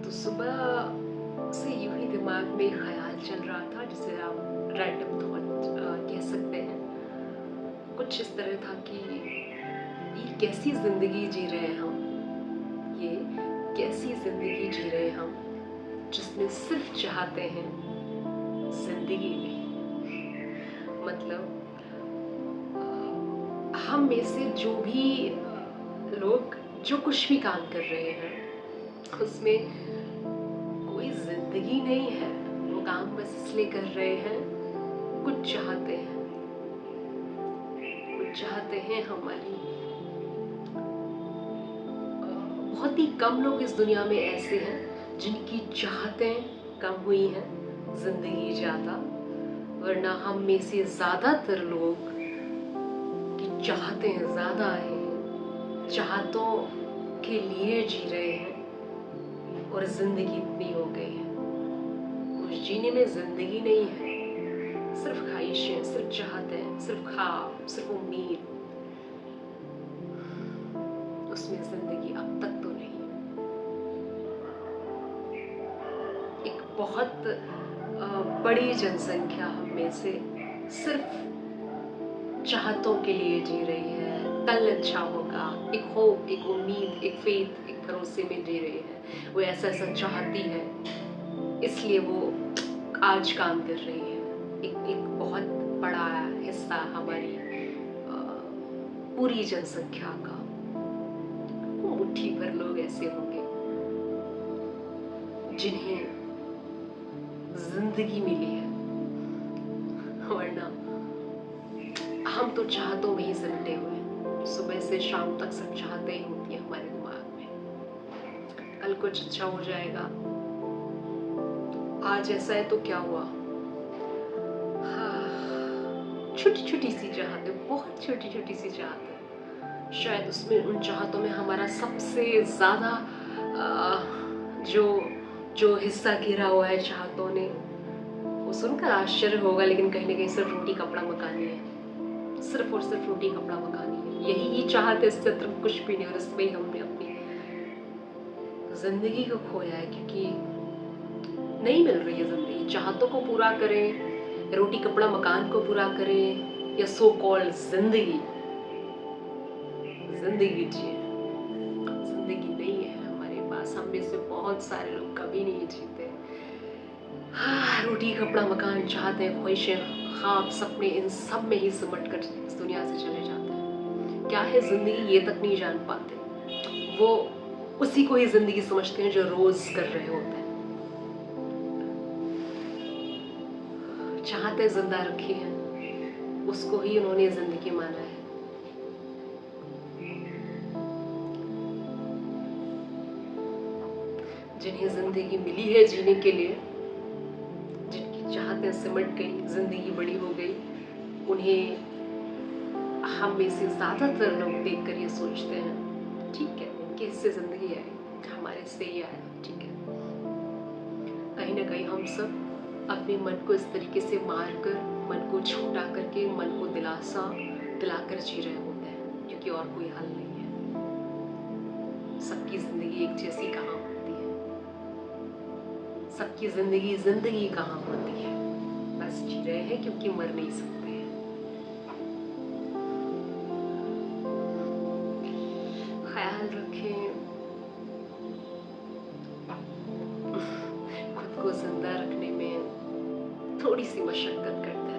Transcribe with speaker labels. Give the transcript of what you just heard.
Speaker 1: तो सुबह से यूं ही दिमाग में ख्याल चल रहा था, जिसे आप रैंडम थॉट कह सकते हैं। कुछ इस तरह था कि ये कैसी ज़िंदगी जी रहे हैं हम, ये कैसी ज़िंदगी जी रहे हैं हम, जिसमें सिर्फ चाहते हैं ज़िंदगी नहीं। मतलब हम में से जो भी लोग जो कुछ भी काम कर रहे हैं उसमें कोई जिंदगी नहीं है। वो काम बस इसलिए कर रहे हैं, कुछ चाहते हैं, कुछ चाहते हैं हमारी। बहुत ही कम लोग इस दुनिया में ऐसे हैं जिनकी चाहतें कम हुई हैं, जिंदगी ज्यादा। वरना हम में से ज्यादातर लोग की चाहतें ज्यादा हैं, चाहतों के लिए जी रहे हैं और जिंदगी इतनी हो गई है। उस जीने में जिंदगी नहीं है, सिर्फ ख्वाहिशें, सिर्फ चाहतें, सिर्फ ख्वाब, सिर्फ उम्मीद। उसमें जिंदगी अब तक तो नहीं है। एक बहुत बड़ी जनसंख्या हम में से सिर्फ चाहतों के लिए जी रही है। कल अच्छा होगा, एक होप, एक उम्मीद, एक फेथ, एक भरोसे में जी रही है। वो ऐसा ऐसा चाहती है, इसलिए वो आज काम कर रही है। एक बहुत बड़ा हिस्सा हमारी पूरी जनसंख्या का, मुट्ठी भर लोग ऐसे होंगे जिन्हें जिंदगी मिली है। वरना हम तो चाहतों में ही सिमटे हुए हैं। सुबह से शाम तक सब चाहते ही होती है हमारे दिमाग में। कल कुछ अच्छा हो जाएगा, आज ऐसा है तो क्या हुआ। हाँ, छोटी छोटी सी चाहते, बहुत छोटी छोटी सी चाहते, शायद उसमें उन चाहतों में हमारा सबसे ज्यादा जो जो हिस्सा घेरा हुआ है चाहतों ने, वो सुनकर आश्चर्य होगा, लेकिन कहीं ना कहीं सिर्फ रोटी कपड़ा मकानी है। सिर्फ और सिर्फ रोटी कपड़ा मकानी है, यही चाहते, इससे तरफ कुछ भी नहीं। और इसमें ही हमने अपनी जिंदगी को खोया है, क्योंकि नहीं मिल रही है जिंदगी। चाहतों को पूरा करें, रोटी कपड़ा मकान को पूरा करें, या सो कॉल्ड जिंदगी, जिंदगी जिए। जिंदगी नहीं है हमारे पास। हम में से बहुत सारे लोग कभी नहीं जीते। हाँ, रोटी कपड़ा मकान चाहते हैं, ख्वाहिशें, ख्वाब, सपने, इन सब में ही सिमट कर इस दुनिया से चले जाते हैं। क्या है जिंदगी ये तक नहीं जान पाते। वो उसी को ही जिंदगी समझते हैं जो रोज कर रहे होते हैं। चाहते जिंदा रखी है, उसको ही उन्होंने जिंदगी माना है। जिन्हें जिंदगी मिली है जीने के लिए, जिनकी चाहतें सिमट गई, जिंदगी बड़ी हो गई, उन्हें हम में से ज्यादातर लोग देखकर ये सोचते हैं, ठीक है, इनके हिस्से जिंदगी आई, हमारे हिस्से ही आया, ठीक है। कहीं ना कहीं हम सब अपने मन को इस तरीके से मार कर, मन को छोटा करके, मन को दिलासा दिलाकर जी रहे होते हैं, क्योंकि और कोई हल नहीं है। सबकी जिंदगी एक जैसी कहाँ होती है, सबकी जिंदगी जिंदगी कहाँ होती है। बस जी रहे हैं क्योंकि मर नहीं सकते हैं। ख्याल रखें, खुद को जिंदा रखने में थोड़ी सी मशक्कत करते हैं।